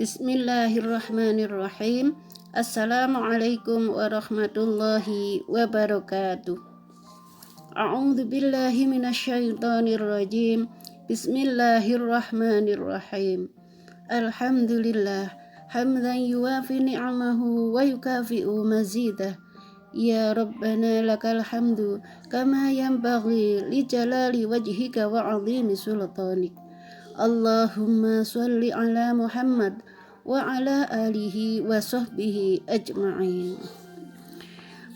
Bismillahirrahmanirrahim. Assalamualaikum warahmatullahi wabarakatuh. A'udzu billahi minasyaitonir rajim. Bismillahirrahmanirrahim. Alhamdulillah hamdan yuwafi ni'amahu wa yukafi'u mazidah. Ya Rabbana lakal hamdu kama yanbaghi li jalali wajhika wa 'azimi sultanik. Allahumma sholli ala Muhammad wa ala alihi wa sahbihi ajma'in.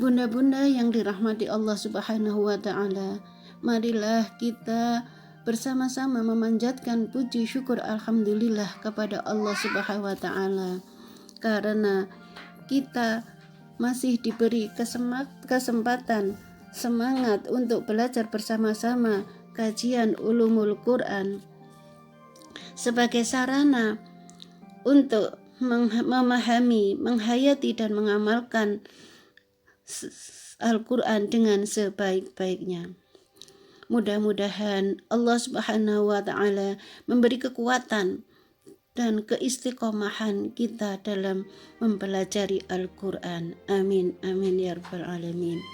Bunda-bunda yang dirahmati Allah Subhanahu wa ta'ala, marilah kita bersama-sama memanjatkan puji syukur alhamdulillah kepada Allah Subhanahu wa ta'ala, karena kita masih diberi kesempatan semangat untuk belajar bersama-sama kajian ulumul Quran sebagai sarana untuk memahami, menghayati dan mengamalkan Al-Quran dengan sebaik-baiknya. Mudah-mudahan Allah Subhanahu wa ta'ala memberi kekuatan dan keistiqomahan kita dalam mempelajari Al-Quran. Amin, amin ya rabbal alamin.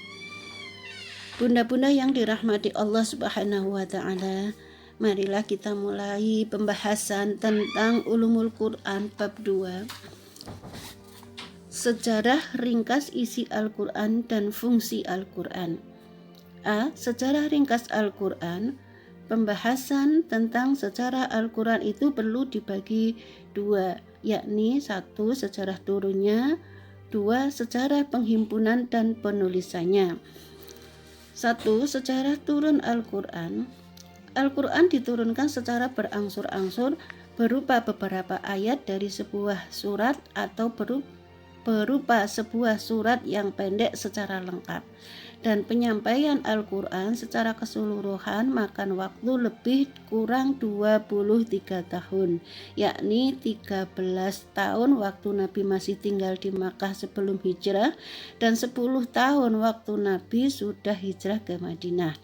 Bunda-bunda yang dirahmati Allah Subhanahu wa ta'ala, marilah kita mulai pembahasan tentang ulumul Quran bab 2. Sejarah ringkas isi Al-Quran dan fungsi Al-Quran. A. Sejarah ringkas Al-Quran. Pembahasan tentang sejarah Al-Quran itu perlu dibagi dua, yakni 1. Sejarah turunnya, 2. Sejarah penghimpunan dan penulisannya. 1. Sejarah turun Al-Quran. Al-Quran diturunkan secara berangsur-angsur berupa beberapa ayat dari sebuah surat atau berupa sebuah surat yang pendek secara lengkap. Dan penyampaian Al-Quran secara keseluruhan makan waktu lebih kurang 23 tahun, yakni 13 tahun waktu Nabi masih tinggal di Makkah sebelum hijrah dan 10 tahun waktu Nabi sudah hijrah ke Madinah.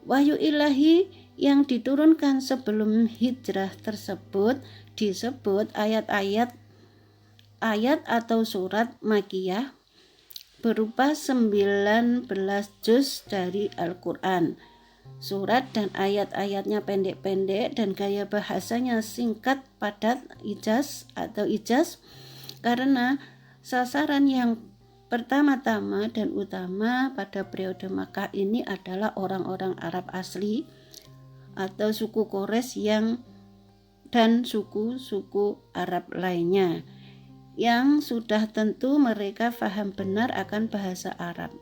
Wahyu ilahi yang diturunkan sebelum hijrah tersebut disebut ayat atau surat Makkiyah, berupa 19 juz dari Al-Quran. Surat dan ayat-ayatnya pendek-pendek dan gaya bahasanya singkat, padat, ijaz, karena sasaran yang pertama-tama dan utama pada periode Makkah ini adalah orang-orang Arab asli atau suku Quraisy dan suku-suku Arab lainnya yang sudah tentu mereka faham benar akan bahasa Arab.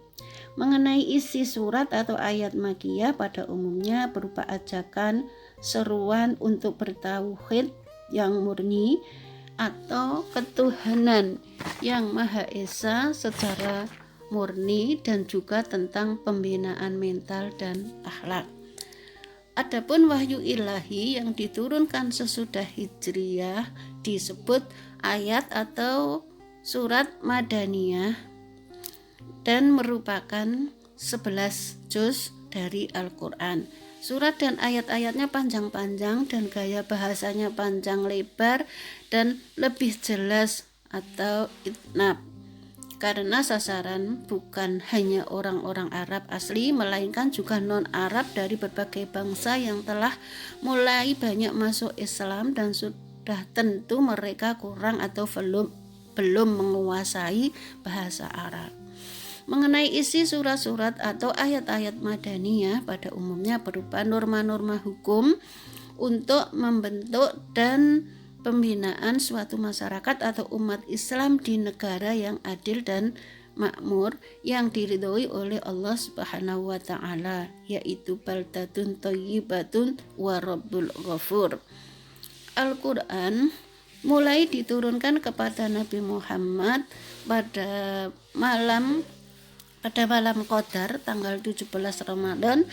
Mengenai isi surat atau ayat Makkiyah pada umumnya berupa ajakan, seruan untuk bertauhid yang murni atau ketuhanan yang Maha Esa secara murni dan juga tentang pembinaan mental dan akhlak. Adapun wahyu ilahi yang diturunkan sesudah hijriyah disebut ayat atau surat Madaniyah dan merupakan 11 juz dari Al-Quran. Surat dan ayat-ayatnya panjang-panjang dan gaya bahasanya panjang lebar dan lebih jelas atau itnab, karena sasaran bukan hanya orang-orang Arab asli, melainkan juga non-Arab dari berbagai bangsa yang telah mulai banyak masuk Islam dan sudah tentu mereka kurang atau belum menguasai bahasa Arab. Mengenai isi surat-surat atau ayat-ayat Madaniyah pada umumnya berupa norma-norma hukum untuk membentuk dan pembinaan suatu masyarakat atau umat Islam di negara yang adil dan makmur yang diridhoi oleh Allah Subhanahu wa ta'ala, yaitu baldatun thayyibatun wa rabbul ghafur. Al-Quran mulai diturunkan kepada Nabi Muhammad pada malam Qadar tanggal 17 Ramadan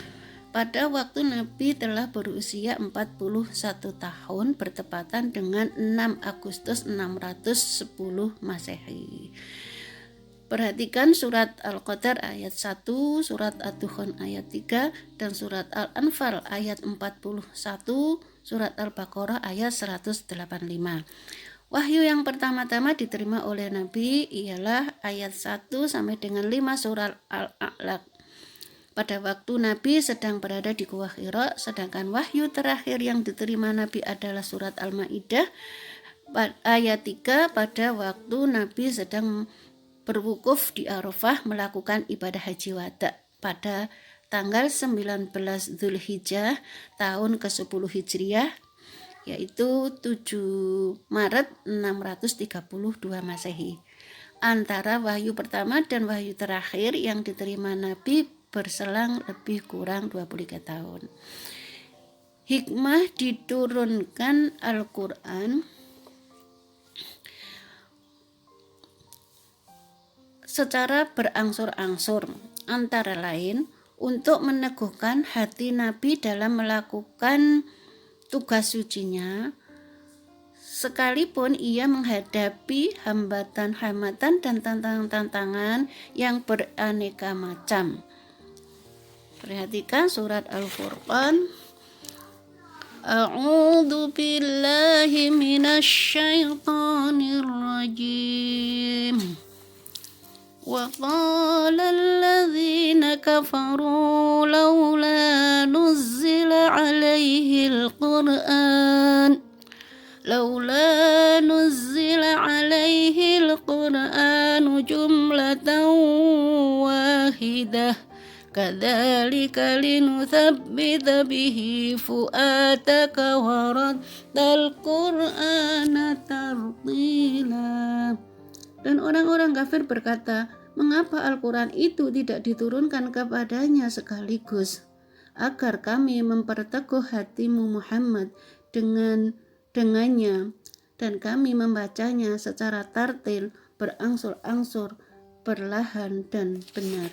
pada waktu Nabi telah berusia 41 tahun bertepatan dengan 6 Agustus 610 Masehi. Perhatikan surat Al-Qadar ayat 1, surat Ad-Dukhan ayat 3, dan surat Al-Anfal ayat 41, surat Al-Baqarah ayat 185. Wahyu yang pertama-tama diterima oleh Nabi ialah ayat 1 sampai dengan 5 surat Al-A'laq. Pada waktu Nabi sedang berada di Gua Hira, sedangkan wahyu terakhir yang diterima Nabi adalah surat Al-Maidah ayat 3 pada waktu Nabi sedang berwukuf di Arafah melakukan ibadah haji wada pada tanggal 19 Zulhijjah tahun ke-10 Hijriah, yaitu 7 Maret 632 Masehi. Antara wahyu pertama dan wahyu terakhir yang diterima Nabi berselang lebih kurang 23 tahun. Hikmah diturunkan Al-Quran secara berangsur-angsur, antara lain untuk meneguhkan hati Nabi dalam melakukan tugas sucinya, sekalipun ia menghadapi hambatan-hambatan dan tantangan-tantangan yang beraneka macam. Perhatikan surat Al-Furqan. A'udzu billahi minasyaitonir rajim. Wa qala alladzina kafaru laula nuzzila 'alaihil Qur'an jumlatan wahidah kadzalika linutsabbita bihi fu'ataka wa raddal Qur'ana tartila. Dan orang-orang kafir berkata, mengapa Al-Quran itu tidak diturunkan kepadanya sekaligus, agar kami memperteguh hatimu Muhammad dengannya, dan kami membacanya secara tartil, berangsur-angsur, perlahan dan benar.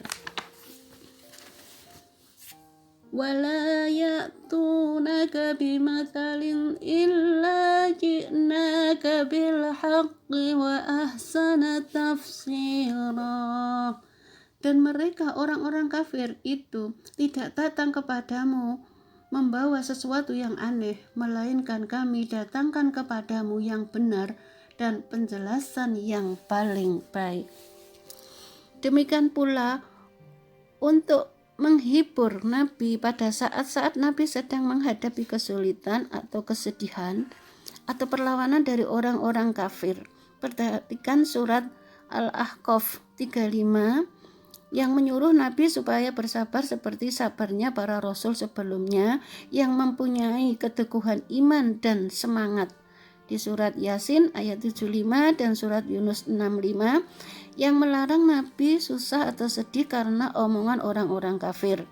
Wala ya'tunaka bimathalin illa ji'naka bil haqqi wa ahsana tafsira. Dan mereka orang-orang kafir itu tidak datang kepadamu membawa sesuatu yang aneh, melainkan kami datangkan kepadamu yang benar dan penjelasan yang paling baik. Demikian pula untuk menghibur Nabi pada saat-saat Nabi sedang menghadapi kesulitan atau kesedihan atau perlawanan dari orang-orang kafir. Perhatikan surat Al-Ahqaf 35 yang menyuruh Nabi supaya bersabar seperti sabarnya para rasul sebelumnya yang mempunyai keteguhan iman dan semangat. Di surat Yasin ayat 75 dan surat Yunus 65 yang melarang Nabi susah atau sedih karena omongan orang-orang kafir.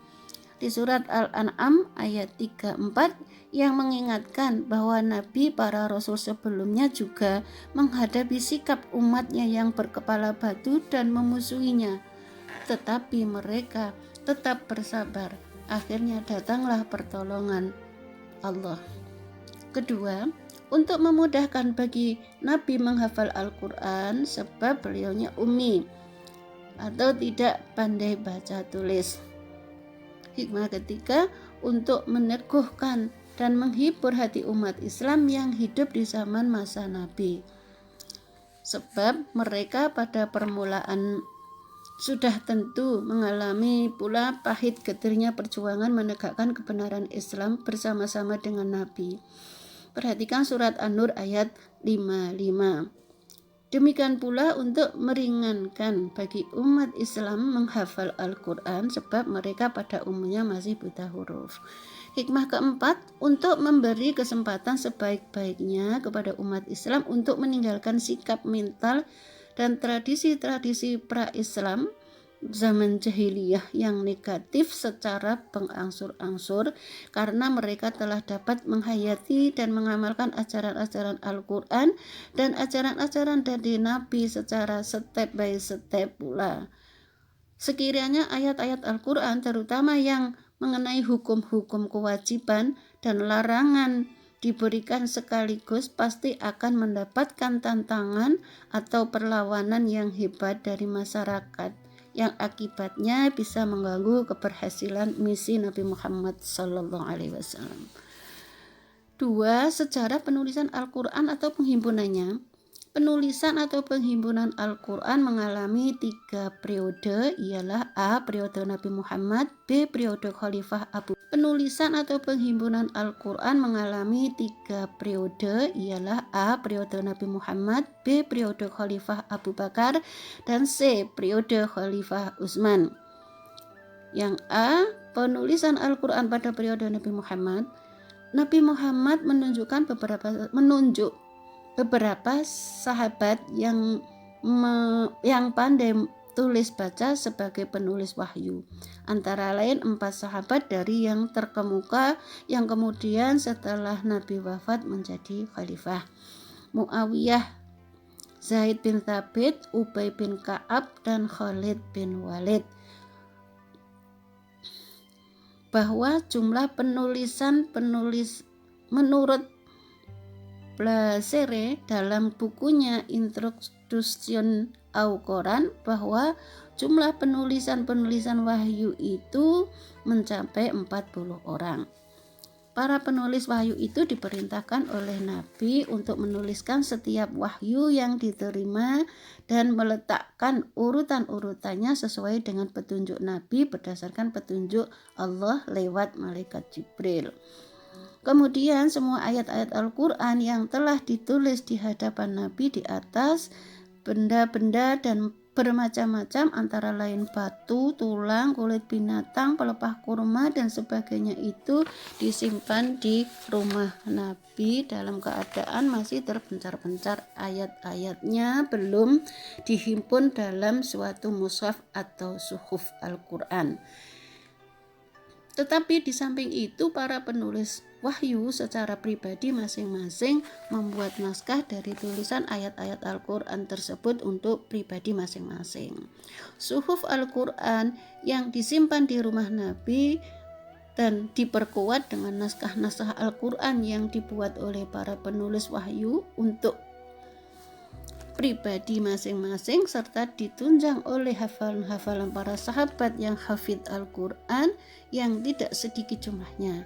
Di surat Al-An'am ayat 34 yang mengingatkan bahwa Nabi para rasul sebelumnya juga menghadapi sikap umatnya yang berkepala batu dan memusuhinya, tetapi mereka tetap bersabar. Akhirnya datanglah pertolongan Allah. Kedua, untuk memudahkan bagi Nabi menghafal Al-Quran sebab beliaunya ummi atau tidak pandai baca tulis. Hikmah ketiga, untuk meneguhkan dan menghibur hati umat Islam yang hidup di zaman masa Nabi, sebab mereka pada permulaan sudah tentu mengalami pula pahit getirnya perjuangan menegakkan kebenaran Islam bersama-sama dengan Nabi. Perhatikan surat An-Nur ayat 55. Demikian pula untuk meringankan bagi umat Islam menghafal Al-Quran sebab mereka pada umumnya masih buta huruf. Hikmah keempat, untuk memberi kesempatan sebaik-baiknya kepada umat Islam untuk meninggalkan sikap mental dan tradisi-tradisi pra-Islam zaman jahiliyah yang negatif secara berangsur-angsur, karena mereka telah dapat menghayati dan mengamalkan ajaran-ajaran Al-Quran dan ajaran-ajaran dari Nabi secara step by step pula. Sekiranya ayat-ayat Al-Quran terutama yang mengenai hukum-hukum kewajiban dan larangan diberikan sekaligus, pasti akan mendapatkan tantangan atau perlawanan yang hebat dari masyarakat, yang akibatnya bisa mengganggu keberhasilan misi Nabi Muhammad SAW. 2. Sejarah penulisan Al-Quran atau penghimpunannya. Penulisan atau penghimpunan Al-Quran mengalami 3 periode, ialah A. Periode Nabi Muhammad, B. Periode Khalifah Abu. Penulisan atau penghimpunan Al-Quran mengalami 3 periode, ialah A. Periode Nabi Muhammad, B. Periode Khalifah Abu Bakar, dan C. Periode Khalifah Utsman. Yang A. Penulisan Al-Quran pada periode Nabi Muhammad. Nabi Muhammad menunjuk beberapa sahabat yang pandai tulis baca sebagai penulis wahyu, antara lain 4 sahabat dari yang terkemuka yang kemudian setelah Nabi wafat menjadi khalifah: Muawiyah, Zaid bin Thabit, Ubay bin Ka'ab, dan Khalid bin Walid. Bahwa jumlah penulis menurut Blasere dalam bukunya Introduction au Quran, bahwa jumlah penulisan wahyu itu mencapai 40 orang. Para penulis wahyu itu diperintahkan oleh Nabi untuk menuliskan setiap wahyu yang diterima dan meletakkan urutan-urutannya sesuai dengan petunjuk Nabi berdasarkan petunjuk Allah lewat malaikat Jibril. Kemudian semua ayat-ayat Al-Quran yang telah ditulis di hadapan Nabi di atas benda-benda dan bermacam-macam, antara lain batu, tulang, kulit binatang, pelepah kurma, dan sebagainya, itu disimpan di rumah Nabi dalam keadaan masih terpencar-pencar. Ayat-ayatnya belum dihimpun dalam suatu mushaf atau suhuf Al-Quran. Tetapi di samping itu, para penulis wahyu secara pribadi masing-masing membuat naskah dari tulisan ayat-ayat Al-Quran tersebut untuk pribadi masing-masing. Suhuf Al-Quran yang disimpan di rumah Nabi dan diperkuat dengan naskah-naskah Al-Quran yang dibuat oleh para penulis wahyu untuk pribadi masing-masing, serta ditunjang oleh hafalan-hafalan para sahabat yang hafidh Al-Quran yang tidak sedikit jumlahnya.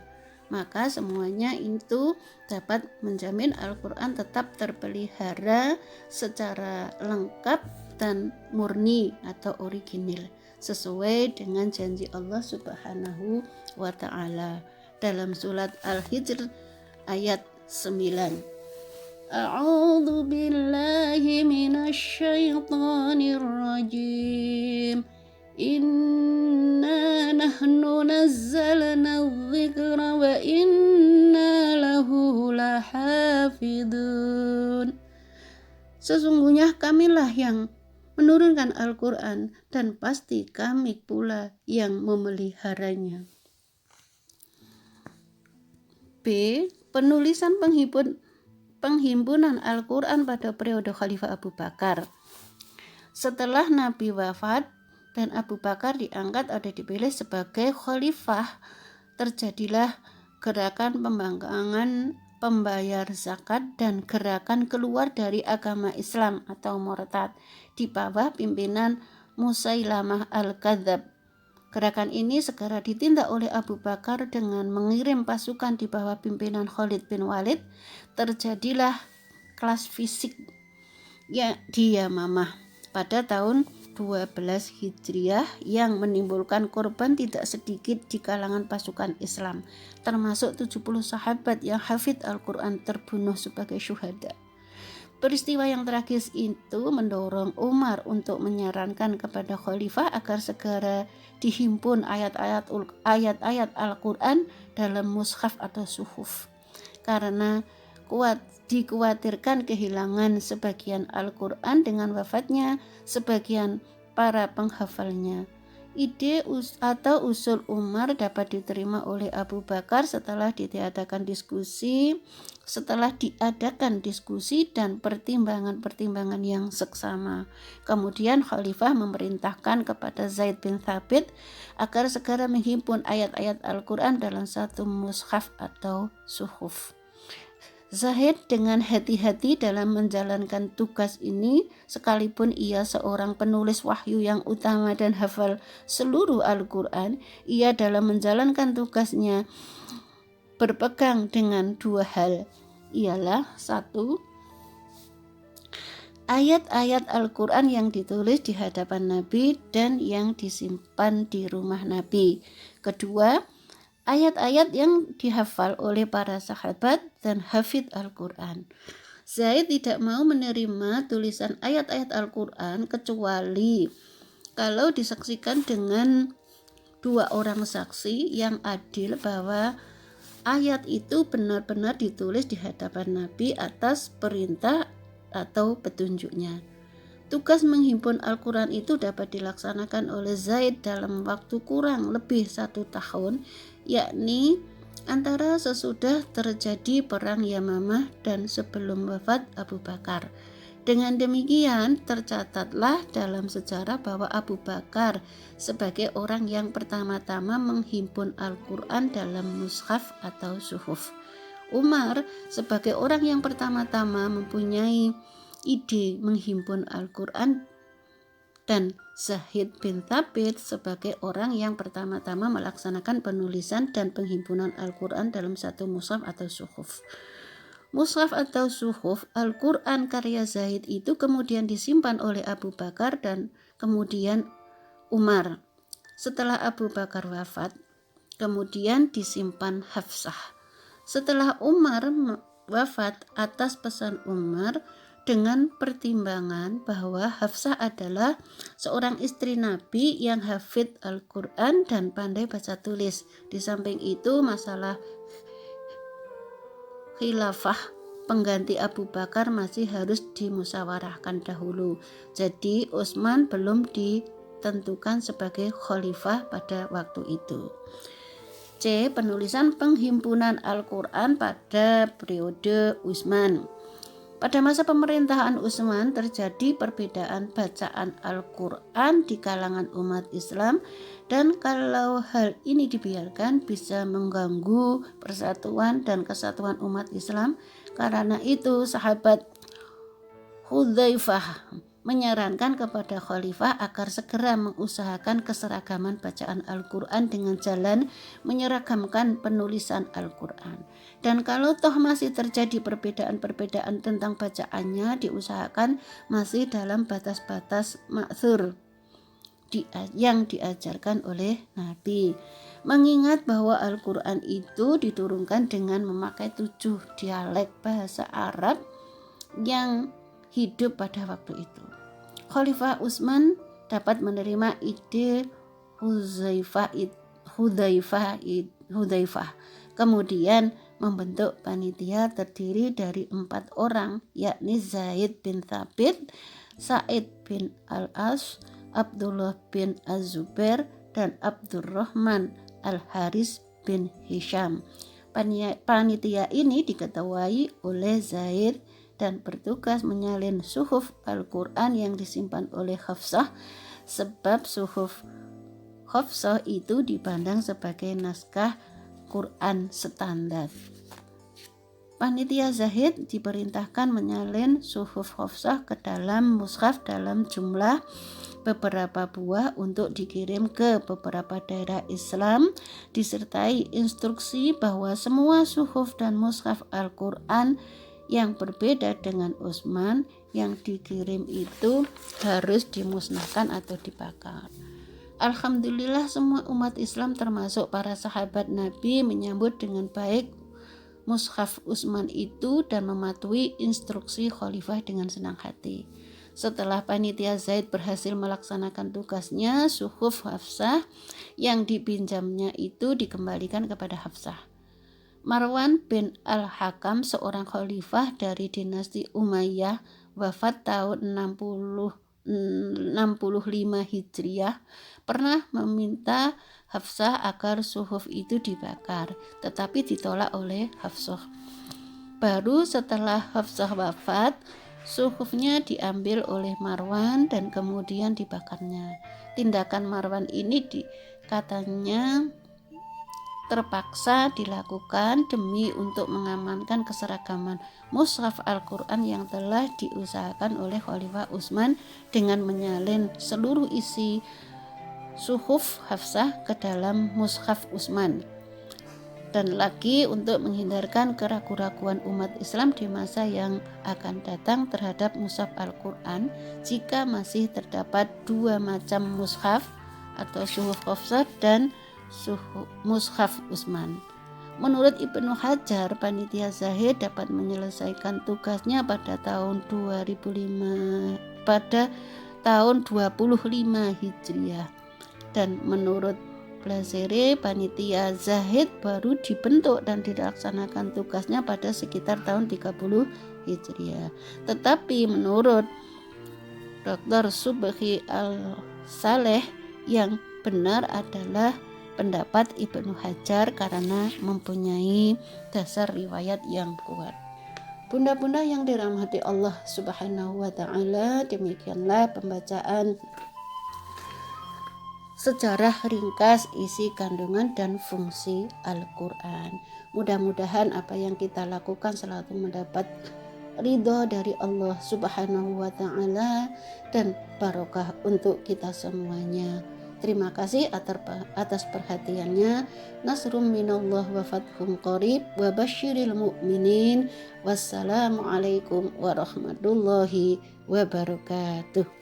Maka semuanya itu dapat menjamin Al-Quran tetap terpelihara secara lengkap dan murni atau original, sesuai dengan janji Allah Subhanahu wa Ta'ala dalam surat Al-Hijr ayat 9. A'udzu billahi minasyaitonir rajim. Inna nahnu nazzalna dzikra wa inna lahu lahafidun. Sesungguhnya kamilah yang menurunkan Al-Quran dan pasti kami pula yang memeliharanya. B. Penulisan penghimpunan Al-Quran pada periode Khalifah Abu Bakar. Setelah Nabi wafat dan Abu Bakar diangkat atau dipilih sebagai khalifah, terjadilah gerakan pembangkangan pembayar zakat dan gerakan keluar dari agama Islam atau murtad di bawah pimpinan Musailamah Al-Kadzab. Gerakan ini segera ditindak oleh Abu Bakar dengan mengirim pasukan di bawah pimpinan Khalid bin Walid. Terjadilah kelas fisik di Yamamah pada tahun 12 Hijriah yang menimbulkan korban tidak sedikit di kalangan pasukan Islam, termasuk 70 sahabat yang hafidh Al-Quran terbunuh sebagai syuhada. Peristiwa yang tragis itu mendorong Umar untuk menyarankan kepada khalifah agar segera dihimpun ayat-ayat Al-Quran dalam mushaf atau suhuf, karena dikhawatirkan kehilangan sebagian Al-Quran dengan wafatnya sebagian para penghafalnya. Ide atau usul Umar dapat diterima oleh Abu Bakar setelah diadakan diskusi dan pertimbangan-pertimbangan yang seksama. Kemudian Khalifah memerintahkan kepada Zaid bin Thabit agar segera menghimpun ayat-ayat Al-Quran dalam satu mushaf atau suhuf. Zaid dengan hati-hati dalam menjalankan tugas ini, sekalipun ia seorang penulis wahyu yang utama dan hafal seluruh Al-Quran. Ia dalam menjalankan tugasnya berpegang dengan 2 hal, ialah 1. ayat-ayat Al-Quran yang ditulis di hadapan Nabi dan yang disimpan di rumah Nabi. Kedua, ayat-ayat yang dihafal oleh para sahabat dan hafid Al-Quran. Zaid tidak mau menerima tulisan ayat-ayat Al-Quran kecuali kalau disaksikan dengan 2 orang saksi yang adil bahwa ayat itu benar-benar ditulis di hadapan Nabi atas perintah atau petunjuknya. Tugas menghimpun Al-Quran itu dapat dilaksanakan oleh Zaid dalam waktu kurang lebih 1 tahun, yakni antara sesudah terjadi perang Yamamah dan sebelum wafat Abu Bakar. Dengan demikian, tercatatlah dalam sejarah bahwa Abu Bakar sebagai orang yang pertama-tama menghimpun Al-Quran dalam mushaf atau suhuf. Umar sebagai orang yang pertama-tama mempunyai ide menghimpun Al-Quran, dan Zaid bin Thabit sebagai orang yang pertama-tama melaksanakan penulisan dan penghimpunan Al-Quran dalam satu mushaf atau suhuf. Mushaf atau suhuf Al-Quran karya Zaid itu kemudian disimpan oleh Abu Bakar dan kemudian Umar. Setelah Abu Bakar wafat, kemudian disimpan Hafsah. Setelah Umar wafat atas pesan Umar, dengan pertimbangan bahwa Hafsah adalah seorang istri Nabi yang hafid Al-Quran dan pandai baca tulis. Di samping itu, masalah khilafah pengganti Abu Bakar masih harus dimusyawarahkan dahulu. Jadi Utsman belum ditentukan sebagai khalifah pada waktu itu. C. Penulisan penghimpunan Al-Quran pada periode Utsman. Pada masa pemerintahan Utsman terjadi perbedaan bacaan Al-Quran di kalangan umat Islam, dan kalau hal ini dibiarkan bisa mengganggu persatuan dan kesatuan umat Islam. Karena itu sahabat Hudzaifah menyarankan kepada khalifah agar segera mengusahakan keseragaman bacaan Al-Quran dengan jalan menyeragamkan penulisan Al-Quran. Dan kalau toh masih terjadi perbedaan-perbedaan tentang bacaannya, diusahakan masih dalam batas-batas ma'thur yang diajarkan oleh Nabi. Mengingat bahwa Al-Quran itu diturunkan dengan memakai 7 dialek bahasa Arab yang hidup pada waktu itu. Khalifah Utsman dapat menerima ide Hudzaifah, kemudian membentuk panitia terdiri dari 4 orang, yakni Zaid bin Thabit, Sa'id bin Al-As, Abdullah bin Az-Zubair, dan Abdurrahman Al-Haris bin Hisham. Panitia ini diketuai oleh Zaid dan bertugas menyalin suhuf Al-Quran yang disimpan oleh Hafsah, sebab suhuf Hafsah itu dipandang sebagai naskah Quran standar. Panitia Zaid diperintahkan menyalin suhuf Hafsah ke dalam mushaf dalam jumlah beberapa buah untuk dikirim ke beberapa daerah Islam, disertai instruksi bahwa semua suhuf dan mushaf Al-Quran yang berbeda dengan Utsman yang dikirim itu harus dimusnahkan atau dibakar. Alhamdulillah semua umat Islam termasuk para sahabat Nabi menyambut dengan baik mushaf Utsman itu dan mematuhi instruksi khalifah dengan senang hati. Setelah panitia Zaid berhasil melaksanakan tugasnya, suhuf Hafsah yang dipinjamnya itu dikembalikan kepada Hafsah. Marwan bin Al-Hakam, seorang khalifah dari dinasti Umayyah, wafat tahun 65 Hijriah, pernah meminta Hafsah agar suhuf itu dibakar, tetapi ditolak oleh Hafsah. Baru setelah Hafsah wafat, suhufnya diambil oleh Marwan dan kemudian dibakarnya. Tindakan Marwan ini katanya terpaksa dilakukan demi untuk mengamankan keseragaman mushaf Al-Quran yang telah diusahakan oleh Khalifah Utsman dengan menyalin seluruh isi suhuf Hafsah ke dalam mushaf Utsman. Dan lagi untuk menghindarkan keraguan-raguan umat Islam di masa yang akan datang terhadap mushaf Al-Quran, jika masih terdapat dua macam mushaf atau suhuf Hafsah dan mushaf Utsman. Menurut Ibnu Hajar, panitia Zahid dapat menyelesaikan tugasnya pada tahun 25 Hijriah. Dan menurut Blazere, panitia Zahid baru dibentuk dan dilaksanakan tugasnya pada sekitar tahun 30 Hijriah. Tetapi menurut Dr. Subhi Al-Saleh, yang benar adalah pendapat Ibnu Hajar karena mempunyai dasar riwayat yang kuat. Bunda-bunda yang dirahmati Allah Subhanahu wa ta'ala, demikianlah pembacaan sejarah ringkas isi kandungan dan fungsi Al-Quran. Mudah-mudahan apa yang kita lakukan selalu mendapat ridho dari Allah Subhanahu wa ta'ala dan barokah untuk kita semuanya. Terima kasih atas perhatiannya. Nasrum minallah wa fathum qarib wa basyiril mu'minin. Wassalamualaikum warahmatullahi wabarakatuh.